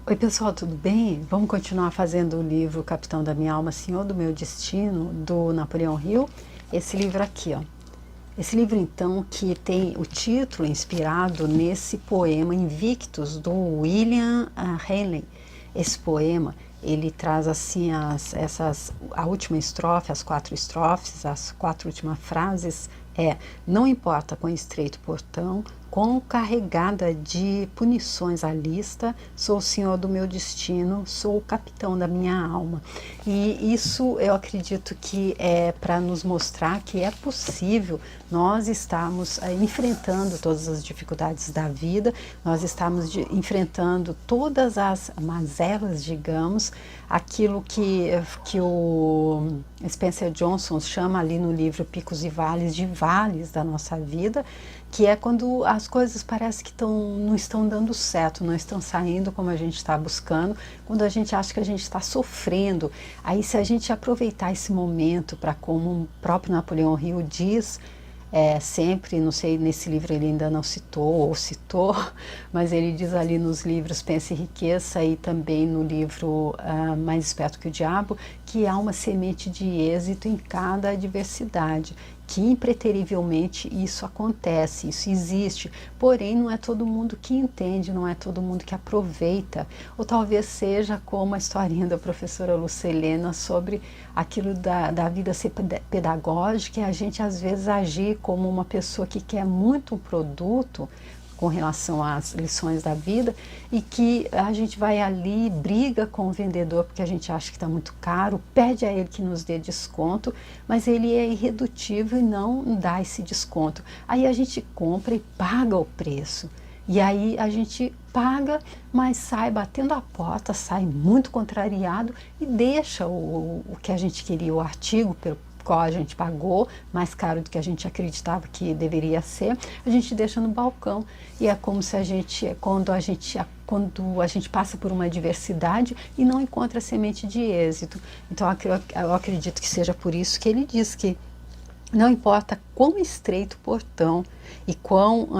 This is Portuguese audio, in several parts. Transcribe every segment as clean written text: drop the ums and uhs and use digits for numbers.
Oi pessoal, tudo bem? Vamos continuar fazendo o livro Capitão da Minha Alma, Senhor do Meu Destino, do Napoleão Hill. Esse livro aqui, ó. Esse livro então que tem o título inspirado nesse poema Invictus do William Henley. Esse poema ele traz assim a última estrofe, as 4 estrofes, as 4 últimas frases não importa quão estreito portão, quão carregada de punições a lista, sou o senhor do meu destino, sou o capitão da minha alma. E isso eu acredito que é para nos mostrar que é possível nós estarmos enfrentando todas as dificuldades da vida, nós estamos enfrentando todas as mazelas, digamos, aquilo que o Spencer Johnson chama ali no livro Picos e Vales de vales da nossa vida, que é quando as coisas parece que não estão dando certo, não estão saindo como a gente está buscando, quando a gente acha que a gente está sofrendo. Aí se a gente aproveitar esse momento para, como o próprio Napoleão Hill diz, sempre, não sei, nesse livro ele ainda não citou ou citou, mas ele diz ali nos livros Pensa e Enriqueça e também no livro Mais Esperto que o Diabo, que há uma semente de êxito em cada adversidade, que impreterivelmente isso acontece, isso existe, porém não é todo mundo que entende, não é todo mundo que aproveita, ou talvez seja como a historinha da professora Lucilena sobre aquilo da vida ser pedagógica e a gente às vezes agir como uma pessoa que quer muito um produto com relação às lições da vida e que a gente vai ali, briga com o vendedor porque a gente acha que está muito caro, pede a ele que nos dê desconto, mas ele é irredutível e não dá esse desconto. Aí a gente compra e paga o preço. E aí a gente paga, mas sai batendo a porta, sai muito contrariado e deixa o que a gente queria, o artigo pelo qual a gente pagou, mais caro do que a gente acreditava que deveria ser, a gente deixa no balcão. E é como se quando a gente passa por uma adversidade e não encontra semente de êxito. Então eu acredito que seja por isso que ele diz que não importa quão estreito o portão e quão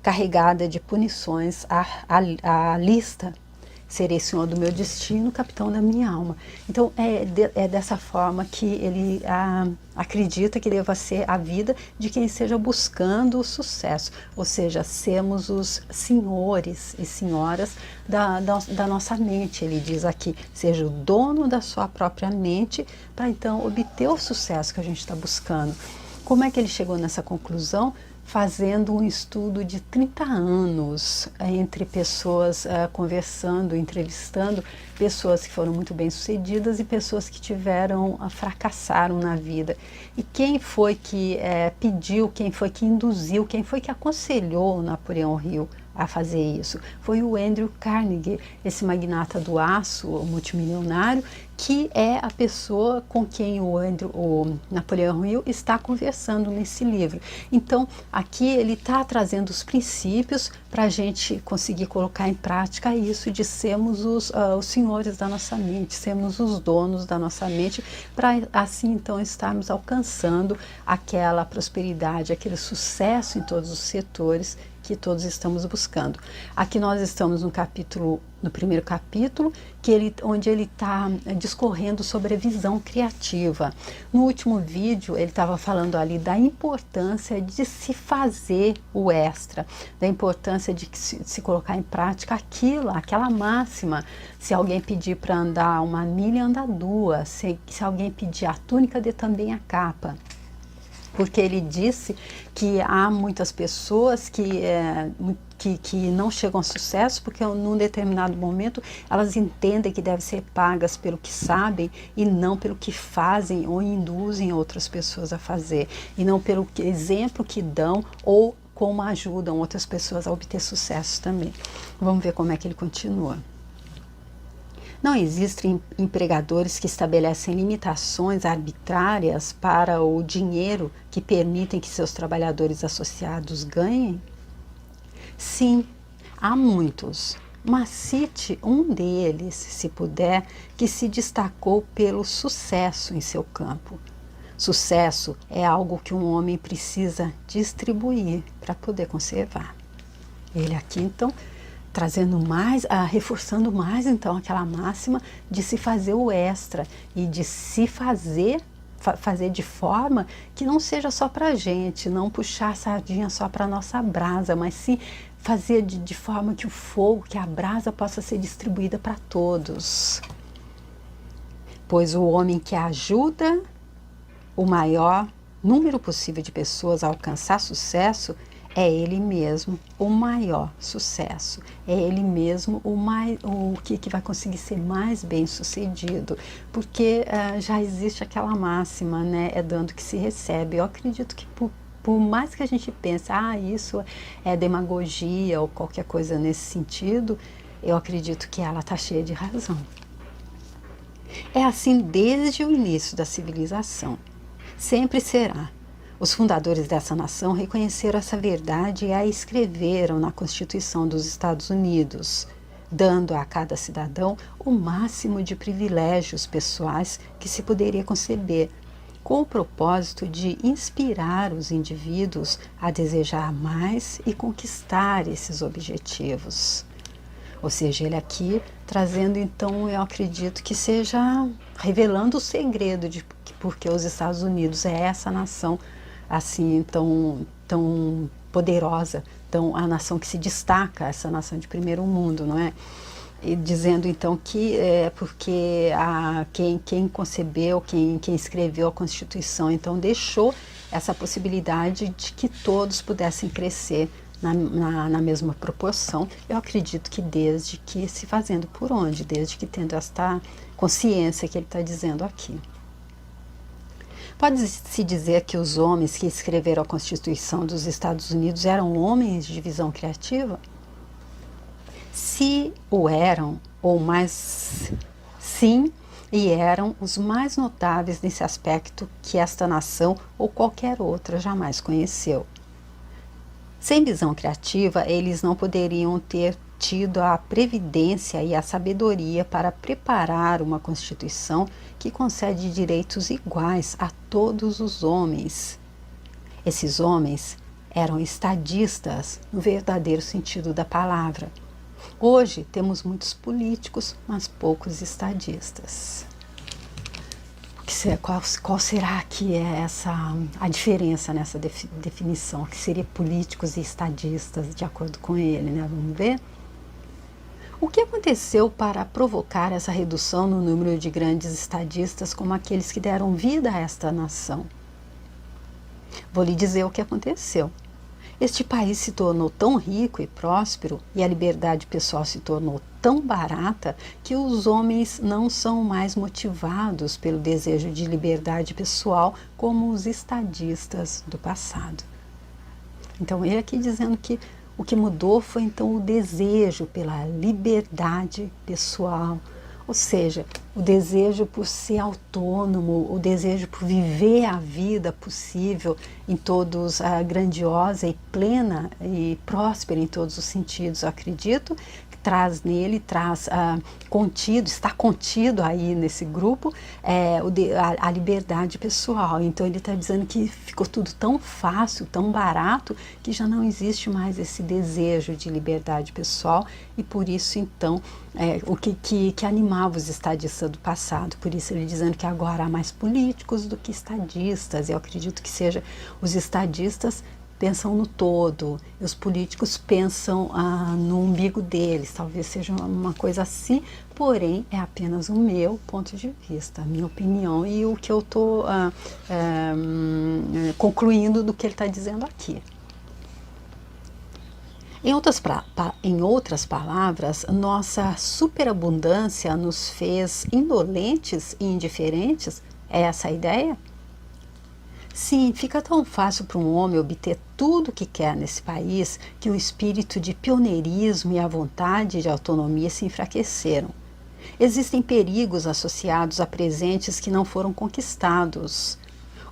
carregada de punições a lista, serei senhor do meu destino, capitão da minha alma. Então é dessa forma que ele acredita que deva ser a vida de quem esteja buscando o sucesso, ou seja, sermos os senhores e senhoras da nossa mente. Ele diz aqui, seja o dono da sua própria mente para então obter o sucesso que a gente está buscando. Como é que ele chegou nessa conclusão? Fazendo um estudo de 30 anos entre pessoas conversando, entrevistando pessoas que foram muito bem sucedidas e pessoas que fracassaram na vida. E quem foi que pediu, quem foi que induziu, quem foi que aconselhou o Napoleão Hill a fazer isso? Foi o Andrew Carnegie, esse magnata do aço, o multimilionário, que é a pessoa com quem o Napoleão Hill está conversando nesse livro. Então, aqui ele está trazendo os princípios para a gente conseguir colocar em prática isso de sermos os senhores da nossa mente, sermos os donos da nossa mente, para assim então estarmos alcançando aquela prosperidade, aquele sucesso em todos os setores que todos estamos buscando. Aqui nós estamos no primeiro capítulo, onde ele está discorrendo sobre a visão criativa. No último vídeo ele estava falando ali da importância de se fazer o extra, da importância de se colocar em prática aquela máxima. Se alguém pedir para andar 1 milha, anda 2. Se alguém pedir a túnica, dê também a capa. Porque ele disse que há muitas pessoas que não chegam a sucesso porque num determinado momento elas entendem que devem ser pagas pelo que sabem e não pelo que fazem ou induzem outras pessoas a fazer, e não pelo exemplo que dão ou como ajudam outras pessoas a obter sucesso também. Vamos ver como é que ele continua. Não existem empregadores que estabelecem limitações arbitrárias para o dinheiro que permitem que seus trabalhadores associados ganhem? Sim, há muitos, mas cite um deles, se puder, que se destacou pelo sucesso em seu campo. Sucesso é algo que um homem precisa distribuir para poder conservar. Ele aqui, então, trazendo mais, reforçando mais então aquela máxima de se fazer o extra e de se fazer de forma que não seja só para a gente, não puxar a sardinha só para a nossa brasa, mas sim fazer de forma que o fogo, que a brasa possa ser distribuída para todos. Pois o homem que ajuda o maior número possível de pessoas a alcançar sucesso é ele mesmo o maior sucesso, é ele mesmo o que vai conseguir ser mais bem sucedido, porque já existe aquela máxima, né, é dando que se recebe. Eu acredito que por mais que a gente pense, isso é demagogia ou qualquer coisa nesse sentido, eu acredito que ela está cheia de razão. É assim desde o início da civilização, sempre será. Os fundadores dessa nação reconheceram essa verdade e a escreveram na Constituição dos Estados Unidos, dando a cada cidadão o máximo de privilégios pessoais que se poderia conceber, com o propósito de inspirar os indivíduos a desejar mais e conquistar esses objetivos. Ou seja, ele aqui trazendo, então, eu acredito que seja revelando o segredo de porque os Estados Unidos é essa nação assim tão poderosa, a nação que se destaca, essa nação de primeiro mundo, não é? E dizendo então que é porque quem concebeu, quem escreveu a Constituição, então deixou essa possibilidade de que todos pudessem crescer na mesma proporção. Eu acredito que desde que se fazendo por onde, desde que tendo esta consciência que ele está dizendo aqui. Pode-se dizer que os homens que escreveram a Constituição dos Estados Unidos eram homens de visão criativa? Se o eram, ou mais sim, e eram os mais notáveis nesse aspecto que esta nação ou qualquer outra jamais conheceu. Sem visão criativa, eles não poderiam ter tido a previdência e a sabedoria para preparar uma Constituição que concede direitos iguais a todos os homens. Esses homens eram estadistas no verdadeiro sentido da palavra. Hoje temos muitos políticos, mas poucos estadistas. Qual será que é a diferença nessa definição? Que seria políticos e estadistas, de acordo com ele, né? Vamos ver? O que aconteceu para provocar essa redução no número de grandes estadistas como aqueles que deram vida a esta nação? Vou lhe dizer o que aconteceu. Este país se tornou tão rico e próspero e a liberdade pessoal se tornou tão barata que os homens não são mais motivados pelo desejo de liberdade pessoal como os estadistas do passado. Então, ele aqui dizendo que o que mudou foi então o desejo pela liberdade pessoal, ou seja, o desejo por ser autônomo, o desejo por viver a vida possível em todos, grandiosa e plena e próspera em todos os sentidos. Eu acredito que está contido aí nesse grupo a liberdade pessoal. Então ele está dizendo que ficou tudo tão fácil, tão barato, que já não existe mais esse desejo de liberdade pessoal e por isso então o que animava os estadistas do passado. Por isso ele dizendo que agora há mais políticos do que estadistas. Eu acredito que seja os estadistas pensam no todo, e os políticos pensam no umbigo deles, talvez seja uma coisa assim, porém é apenas o meu ponto de vista, a minha opinião e o que eu estou concluindo do que ele está dizendo aqui. Em outras palavras, nossa superabundância nos fez indolentes e indiferentes? É essa a ideia? Sim, fica tão fácil para um homem obter tudo o que quer nesse país que o espírito de pioneirismo e a vontade de autonomia se enfraqueceram. Existem perigos associados a presentes que não foram conquistados.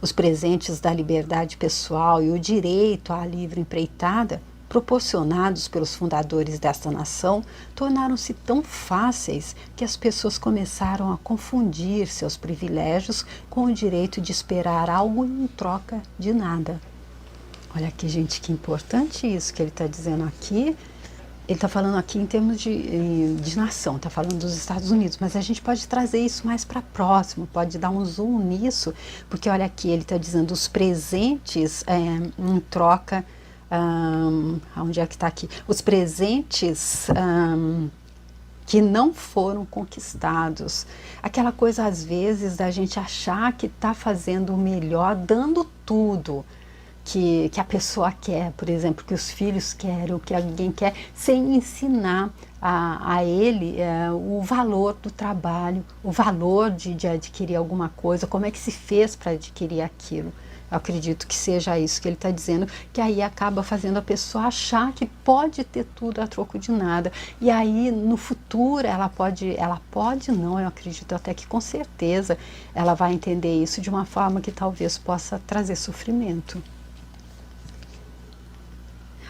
Os presentes da liberdade pessoal e o direito à livre empreitada, proporcionados pelos fundadores desta nação, tornaram-se tão fáceis que as pessoas começaram a confundir seus privilégios com o direito de esperar algo em troca de nada. Olha aqui, gente, que importante isso que ele está dizendo aqui. Ele está falando aqui em termos de nação, está falando dos Estados Unidos, mas a gente pode trazer isso mais para próximo, pode dar um zoom nisso, porque olha aqui, ele está dizendo os presentes em troca, onde é que está aqui? Os presentes que não foram conquistados. Aquela coisa às vezes da gente achar que está fazendo o melhor, dando tudo que a pessoa quer, por exemplo, que os filhos querem, ou que alguém quer, sem ensinar a ele o valor do trabalho, o valor de adquirir alguma coisa, como é que se fez para adquirir aquilo. Eu acredito que seja isso que ele está dizendo, que aí acaba fazendo a pessoa achar que pode ter tudo a troco de nada. E aí no futuro ela pode não, eu acredito até que com certeza ela vai entender isso de uma forma que talvez possa trazer sofrimento.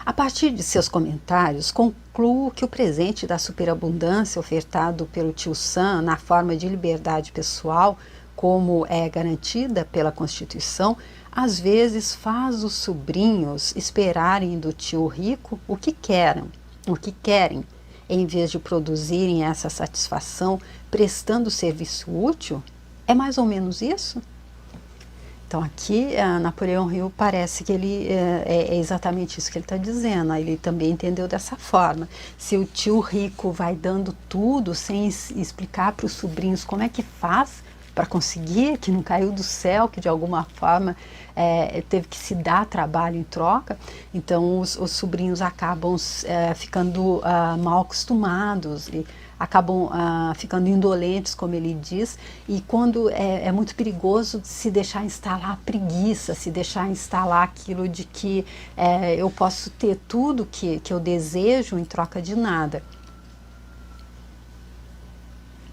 A partir de seus comentários, concluo que o presente da superabundância ofertado pelo tio Sam na forma de liberdade pessoal, como é garantida pela Constituição, às vezes faz os sobrinhos esperarem do tio rico o que querem, em vez de produzirem essa satisfação prestando serviço útil. É mais ou menos isso? Então aqui Napoleão Hill parece que ele é exatamente isso que ele está dizendo. Ele também entendeu dessa forma. Se o tio rico vai dando tudo sem explicar para os sobrinhos como é que faz para conseguir, que não caiu do céu, que de alguma forma teve que se dar trabalho em troca, então os sobrinhos acabam ficando mal acostumados e acabam ficando indolentes, como ele diz, e quando é muito perigoso se deixar instalar a preguiça, se deixar instalar aquilo de que eu posso ter tudo que eu desejo em troca de nada.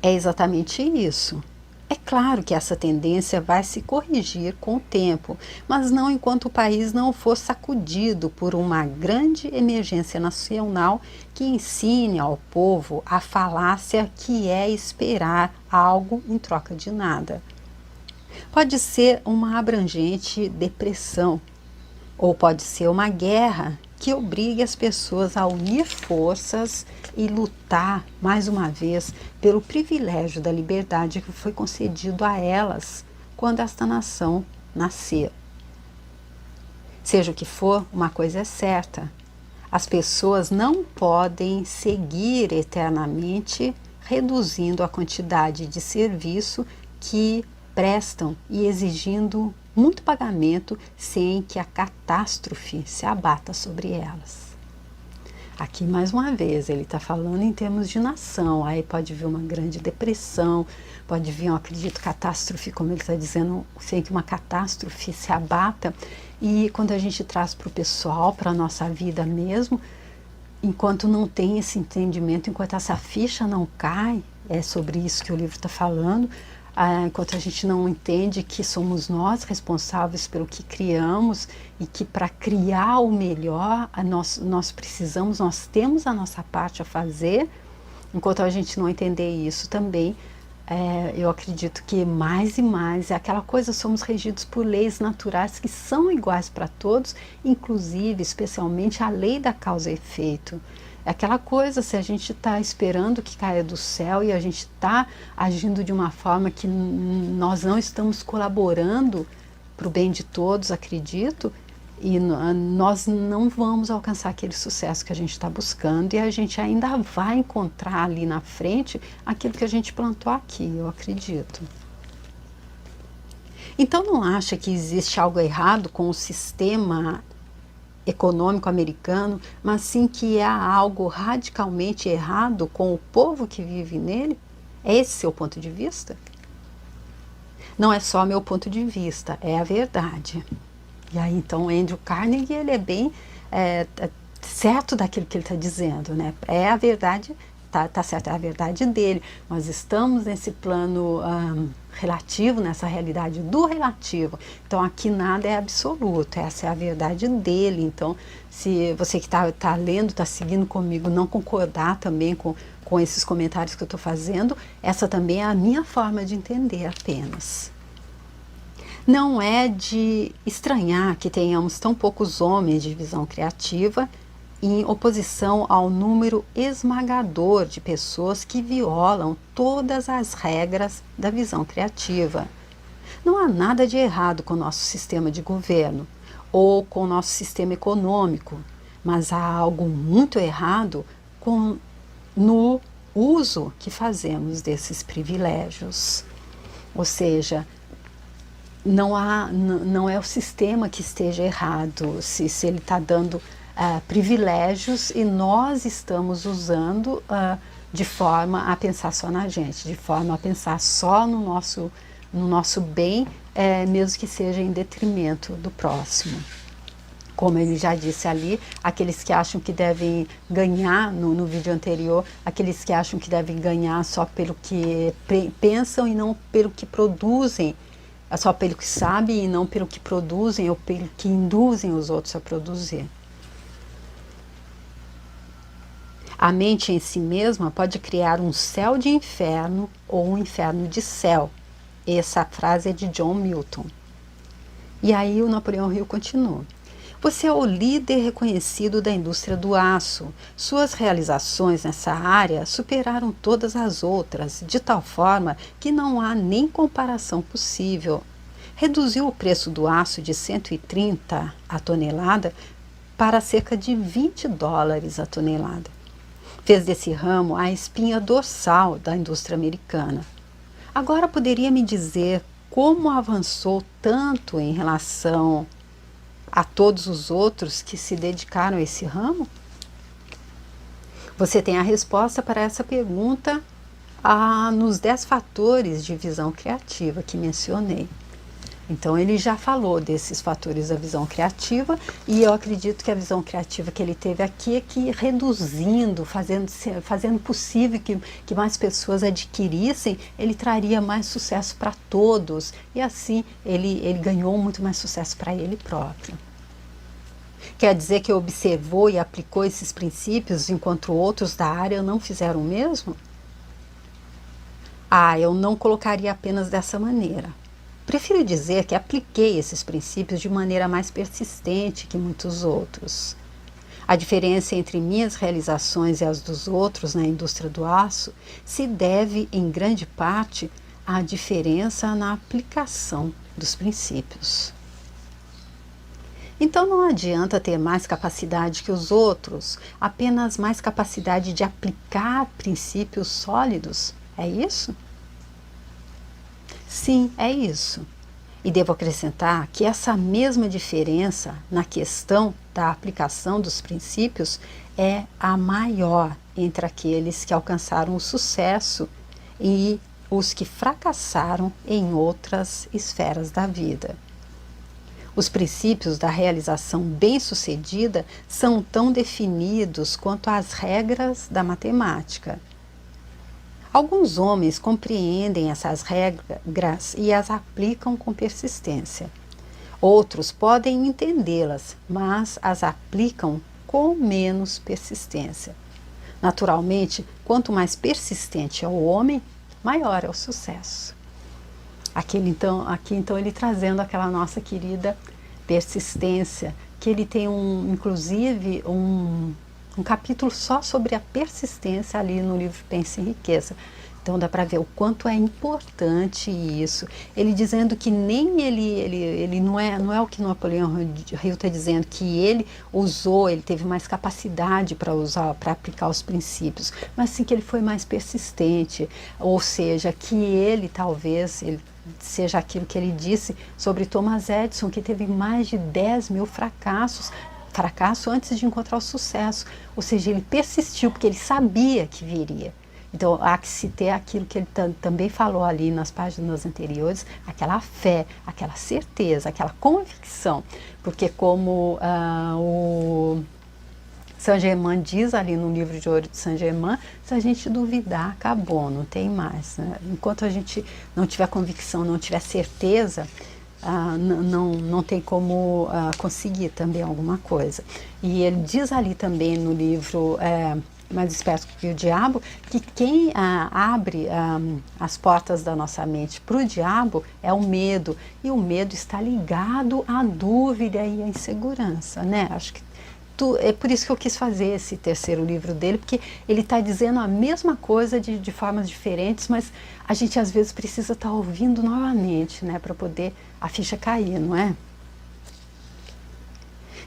É exatamente isso. É claro que essa tendência vai se corrigir com o tempo, mas não enquanto o país não for sacudido por uma grande emergência nacional que ensine ao povo a falácia que é esperar algo em troca de nada. Pode ser uma abrangente depressão, ou pode ser uma guerra que obrigue as pessoas a unir forças e lutar, mais uma vez, pelo privilégio da liberdade que foi concedido a elas quando esta nação nasceu. Seja o que for, uma coisa é certa: as pessoas não podem seguir eternamente reduzindo a quantidade de serviço que prestam e exigindo muito pagamento sem que a catástrofe se abata sobre elas. Aqui mais uma vez ele está falando em termos de nação, aí pode vir uma grande depressão, pode vir, eu acredito, catástrofe, como ele está dizendo, sem que uma catástrofe se abata. E quando a gente traz para o pessoal, para a nossa vida mesmo, enquanto não tem esse entendimento, enquanto essa ficha não cai, é sobre isso que o livro está falando, enquanto a gente não entende que somos nós responsáveis pelo que criamos e que para criar o melhor nós precisamos, nós temos a nossa parte a fazer, enquanto a gente não entender isso também, eu acredito que mais e mais é aquela coisa, somos regidos por leis naturais que são iguais para todos, inclusive, especialmente a lei da causa e efeito. É aquela coisa, se a gente está esperando que caia do céu e a gente está agindo de uma forma que nós não estamos colaborando para o bem de todos, acredito, e nós não vamos alcançar aquele sucesso que a gente está buscando, e a gente ainda vai encontrar ali na frente aquilo que a gente plantou aqui, eu acredito. Então não acha que existe algo errado com o sistema econômico americano, mas sim que há algo radicalmente errado com o povo que vive nele? É esse seu ponto de vista? Não é só meu ponto de vista, é a verdade. E aí então Andrew Carnegie, ele é bem certo daquilo que ele está dizendo, né? É a verdade, tá certo, é a verdade dele. Nós estamos nesse plano relativo, nessa realidade do relativo. Então aqui nada é absoluto, essa é a verdade dele. Então se você que está lendo, está seguindo comigo, não concordar também com esses comentários que eu estou fazendo, essa também é a minha forma de entender apenas. Não é de estranhar que tenhamos tão poucos homens de visão criativa em oposição ao número esmagador de pessoas que violam todas as regras da visão criativa. Não há nada de errado com o nosso sistema de governo ou com o nosso sistema econômico, mas há algo muito errado no uso que fazemos desses privilégios. Ou seja, não é o sistema que esteja errado, se ele está dando privilégios e nós estamos usando de forma a pensar só na gente, de forma a pensar só no nosso bem, mesmo que seja em detrimento do próximo. Como ele já disse ali, aqueles que acham que devem ganhar, no vídeo anterior, aqueles que acham que devem ganhar só pelo que pensam e não pelo que produzem, só pelo que sabem e não pelo que produzem ou pelo que induzem os outros a produzir. A mente em si mesma pode criar um céu de inferno ou um inferno de céu. Essa frase é de John Milton. E aí o Napoleão Hill continua. Você é o líder reconhecido da indústria do aço. Suas realizações nessa área superaram todas as outras, de tal forma que não há nem comparação possível. Reduziu o preço do aço de 130 a tonelada para cerca de $20 a tonelada. Fez desse ramo a espinha dorsal da indústria americana. Agora poderia me dizer como avançou tanto em relação a todos os outros que se dedicaram a esse ramo? Você tem a resposta para essa pergunta nos 10 fatores de visão criativa que mencionei. Então ele já falou desses fatores da visão criativa e eu acredito que a visão criativa que ele teve aqui é que reduzindo, fazendo possível que mais pessoas adquirissem, ele traria mais sucesso para todos e assim ele ganhou muito mais sucesso para ele próprio. Quer dizer que observou e aplicou esses princípios enquanto outros da área não fizeram o mesmo? Eu não colocaria apenas dessa maneira. Prefiro dizer que apliquei esses princípios de maneira mais persistente que muitos outros. A diferença entre minhas realizações e as dos outros na indústria do aço se deve, em grande parte, à diferença na aplicação dos princípios. Então não adianta ter mais capacidade que os outros, apenas mais capacidade de aplicar princípios sólidos. É isso? Sim, é isso. E devo acrescentar que essa mesma diferença na questão da aplicação dos princípios é a maior entre aqueles que alcançaram o sucesso e os que fracassaram em outras esferas da vida. Os princípios da realização bem-sucedida são tão definidos quanto as regras da matemática. Alguns homens compreendem essas regras e as aplicam com persistência. Outros podem entendê-las, mas as aplicam com menos persistência. Naturalmente, quanto mais persistente é o homem, maior é o sucesso. Aqui então ele trazendo aquela nossa querida persistência, que ele tem inclusive um capítulo só sobre a persistência ali no livro Pense em Riqueza. Então dá para ver o quanto é importante isso. Ele dizendo que nem ele não é o que Napoleão Hill está dizendo, que ele teve mais capacidade para aplicar os princípios, mas sim que ele foi mais persistente, ou seja, que ele seja aquilo que ele disse sobre Thomas Edison, que teve mais de 10 mil fracasso antes de encontrar o sucesso, ou seja, ele persistiu porque ele sabia que viria. Então há que se ter aquilo que ele também falou ali nas páginas anteriores, aquela fé, aquela certeza, aquela convicção, porque como o Saint-Germain diz ali no livro de ouro de Saint-Germain, se a gente duvidar, acabou, não tem mais, né? Enquanto a gente não tiver convicção, não tiver certeza, não tem como conseguir também alguma coisa. E ele diz ali também no livro Mais Esperto que o Diabo, que quem abre as portas da nossa mente para o diabo é o medo, e o medo está ligado à dúvida e à insegurança, né? Acho que é por isso que eu quis fazer esse terceiro livro dele, porque ele está dizendo a mesma coisa de formas diferentes, mas a gente às vezes precisa estar ouvindo novamente, né, para poder a ficha cair, não é?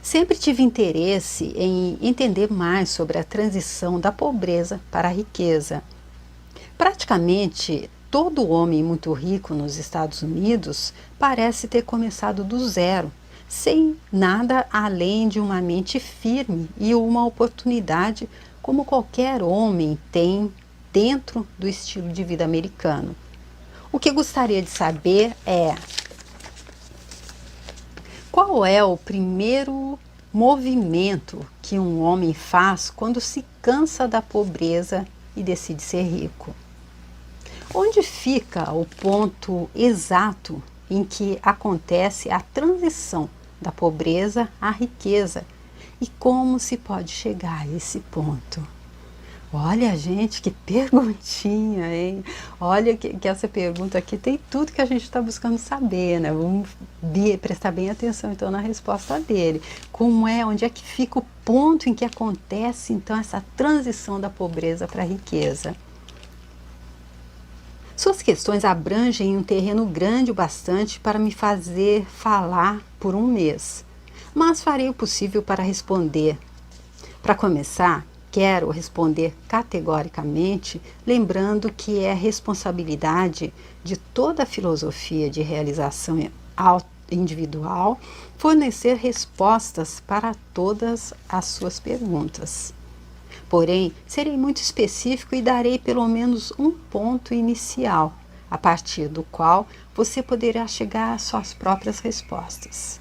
Sempre tive interesse em entender mais sobre a transição da pobreza para a riqueza. Praticamente todo homem muito rico nos Estados Unidos parece ter começado do zero, sem nada além de uma mente firme e uma oportunidade como qualquer homem tem dentro do estilo de vida americano. O que gostaria de saber é: qual é o primeiro movimento que um homem faz quando se cansa da pobreza e decide ser rico? Onde fica o ponto exato em que acontece a transição da pobreza à riqueza? E como se pode chegar a esse ponto? Olha, gente, que perguntinha, hein? Olha que essa pergunta aqui tem tudo que a gente está buscando saber, né? Vamos prestar bem atenção, então, na resposta dele. Como é, onde é que fica o ponto em que acontece, então, essa transição da pobreza para a riqueza? Suas questões abrangem um terreno grande o bastante para me fazer falar por um mês, mas farei o possível para responder. Para começar, quero responder categoricamente, lembrando que é responsabilidade de toda a filosofia de realização individual fornecer respostas para todas as suas perguntas. Porém, serei muito específico e darei pelo menos um ponto inicial, a partir do qual você poderá chegar às suas próprias respostas.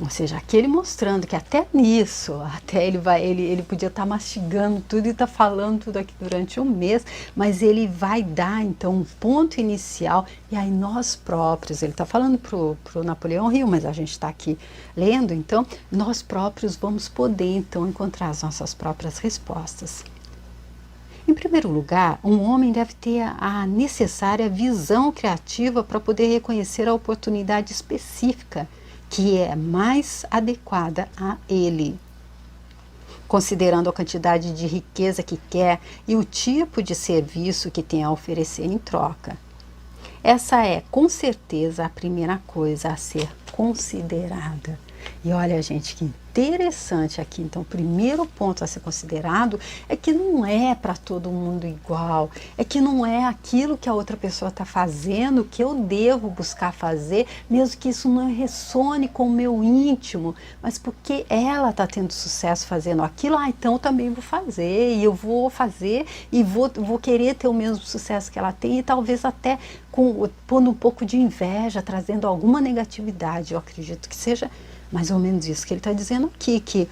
Ou seja, aqui ele mostrando que até nisso, até ele podia estar mastigando tudo e estar falando tudo aqui durante um mês, mas ele vai dar então um ponto inicial, e aí nós próprios, ele está falando para o Napoleão Hill, mas a gente está aqui lendo, então nós próprios vamos poder então encontrar as nossas próprias respostas. Em primeiro lugar, um homem deve ter a necessária visão criativa para poder reconhecer a oportunidade específica que é mais adequada a ele, considerando a quantidade de riqueza que quer e o tipo de serviço que tem a oferecer em troca. Essa é, com certeza, a primeira coisa a ser considerada. E olha, gente, que interessante aqui. Então, o primeiro ponto a ser considerado é que não é para todo mundo igual, é que não é aquilo que a outra pessoa está fazendo que eu devo buscar fazer, mesmo que isso não ressone com o meu íntimo, mas porque ela está tendo sucesso fazendo aquilo, então eu também vou fazer, e eu vou fazer e vou querer ter o mesmo sucesso que ela tem, e talvez até pondo um pouco de inveja, trazendo alguma negatividade. Eu acredito que seja mais ou menos isso que ele está dizendo aqui, que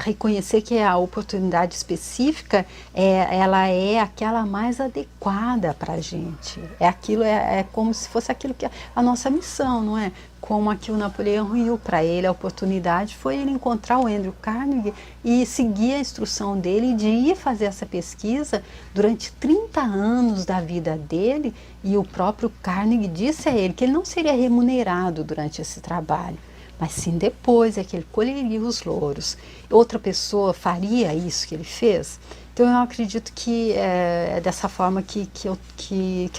reconhecer que a oportunidade específica ela é aquela mais adequada para a gente. É como se fosse aquilo que é a nossa missão, não é? Como aqui o Napoleão Hill, para ele a oportunidade foi ele encontrar o Andrew Carnegie e seguir a instrução dele de ir fazer essa pesquisa durante 30 anos da vida dele, e o próprio Carnegie disse a ele que ele não seria remunerado durante esse trabalho, mas sim depois é que ele colheria os louros. Outra pessoa faria isso que ele fez? Então eu acredito que é dessa forma que eu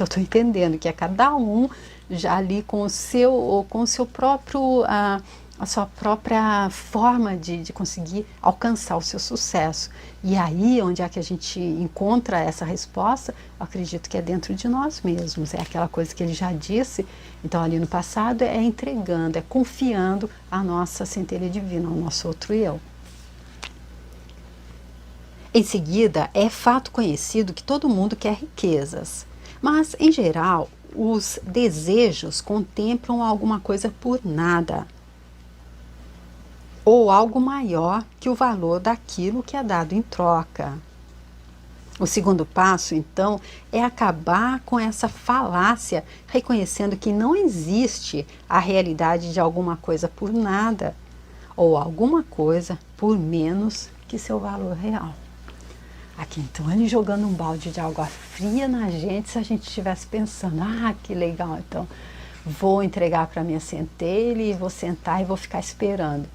estou entendendo, que é cada um já ali com o seu próprio, a sua própria forma de conseguir alcançar o seu sucesso. E aí, onde é que a gente encontra essa resposta? Eu acredito que é dentro de nós mesmos, é aquela coisa que ele já disse, então ali no passado, é entregando, é confiando a nossa centelha divina, ao nosso outro eu. Em seguida, é fato conhecido que todo mundo quer riquezas, mas, em geral, os desejos contemplam alguma coisa por nada, ou algo maior que o valor daquilo que é dado em troca. O segundo passo, então, é acabar com essa falácia, reconhecendo que não existe a realidade de alguma coisa por nada, ou alguma coisa por menos que seu valor real. Aqui, então, ele jogando um balde de água fria na gente, se a gente estivesse pensando, que legal, então, vou entregar para minha centelha e vou sentar e vou ficar esperando.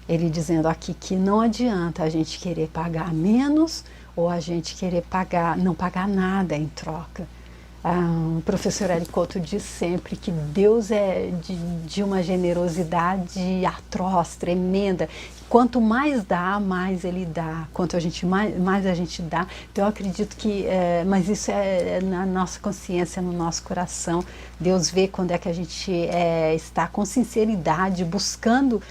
Ele dizendo aqui que não adianta a gente querer pagar menos ou a gente querer não pagar nada em troca. O professor Érico Couto diz sempre que Deus é de uma generosidade atroz, tremenda. Quanto mais dá, mais Ele dá. Quanto mais a gente dá. Então eu acredito que, mas isso é na nossa consciência, no nosso coração. Deus vê quando é que a gente está com sinceridade, buscando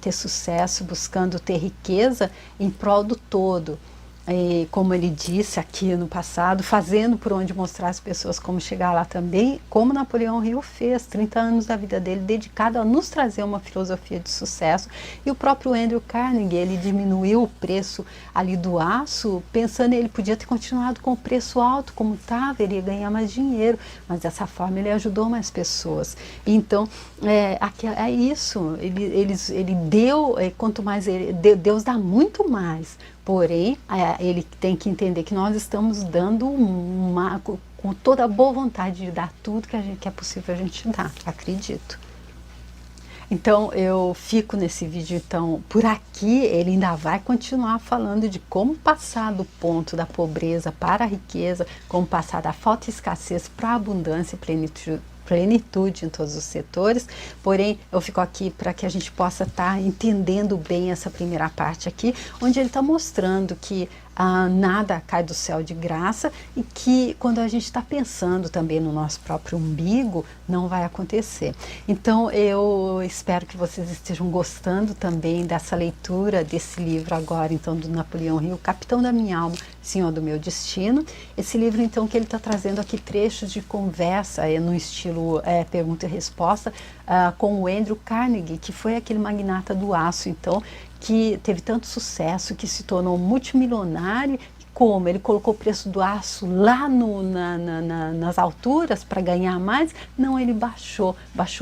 ter sucesso, buscando ter riqueza em prol do todo. E, como ele disse aqui no passado, fazendo por onde mostrar às pessoas como chegar lá também, como Napoleão Hill fez, 30 anos da vida dele dedicado a nos trazer uma filosofia de sucesso. E o próprio Andrew Carnegie, ele diminuiu o preço ali do aço, pensando ele podia ter continuado com o preço alto como estava, ele ia ganhar mais dinheiro, mas dessa forma ele ajudou mais pessoas. Então, é isso, ele deu, quanto mais Deus dá muito mais. Porém, ele tem que entender que nós estamos dando com toda a boa vontade de dar tudo que é possível a gente dar, acredito. Então eu fico nesse vídeo então por aqui. Ele ainda vai continuar falando de como passar do ponto da pobreza para a riqueza, como passar da falta e escassez para a abundância e plenitude em todos os setores. Porém, eu fico aqui para que a gente possa estar entendendo bem essa primeira parte aqui, onde ele está mostrando que nada cai do céu de graça e que quando a gente está pensando também no nosso próprio umbigo, não vai acontecer. Então eu espero que vocês estejam gostando também dessa leitura desse livro agora, então, do Napoleão Hill, Capitão da Minha Alma, Senhor do Meu Destino. Esse livro então que ele está trazendo aqui trechos de conversa no estilo pergunta e resposta com o Andrew Carnegie, que foi aquele magnata do aço, então, que teve tanto sucesso, que se tornou multimilionário. Como ele colocou o preço do aço lá nas alturas para ganhar mais? Não, ele baixou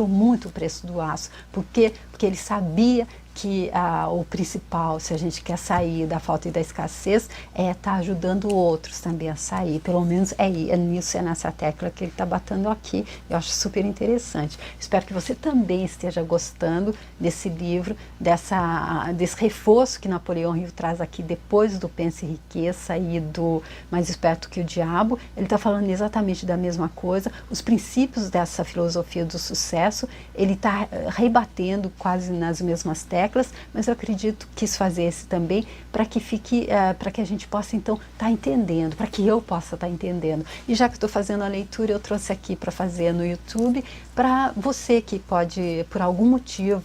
muito o preço do aço. Por quê? Porque ele sabia que o principal, se a gente quer sair da falta e da escassez, é estar ajudando outros também a sair. Pelo menos é nessa tecla que ele está batendo aqui. Eu acho super interessante. Espero que você também esteja gostando desse livro, desse reforço que Napoleão Hill traz aqui depois do Pense em Riqueza e do Mais Esperto que o Diabo. Ele está falando exatamente da mesma coisa. Os princípios dessa filosofia do sucesso, ele está rebatendo quase nas mesmas teclas, mas eu acredito que quis fazer esse também para que fique, para que a gente possa então estar entendendo, para que eu possa estar entendendo. E já que estou fazendo a leitura, eu trouxe aqui para fazer no YouTube, para você que pode, por algum motivo,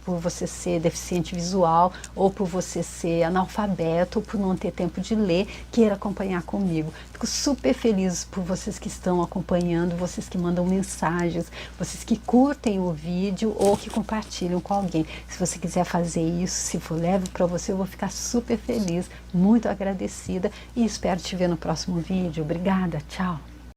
por você ser deficiente visual, ou por você ser analfabeto, ou por não ter tempo de ler, queira acompanhar comigo. Fico super feliz por vocês que estão acompanhando, vocês que mandam mensagens, vocês que curtem o vídeo ou que compartilham com alguém. Se você quiser fazer isso, se for leve para você, eu vou ficar super feliz, muito agradecida e espero te ver no próximo vídeo. Obrigada, tchau!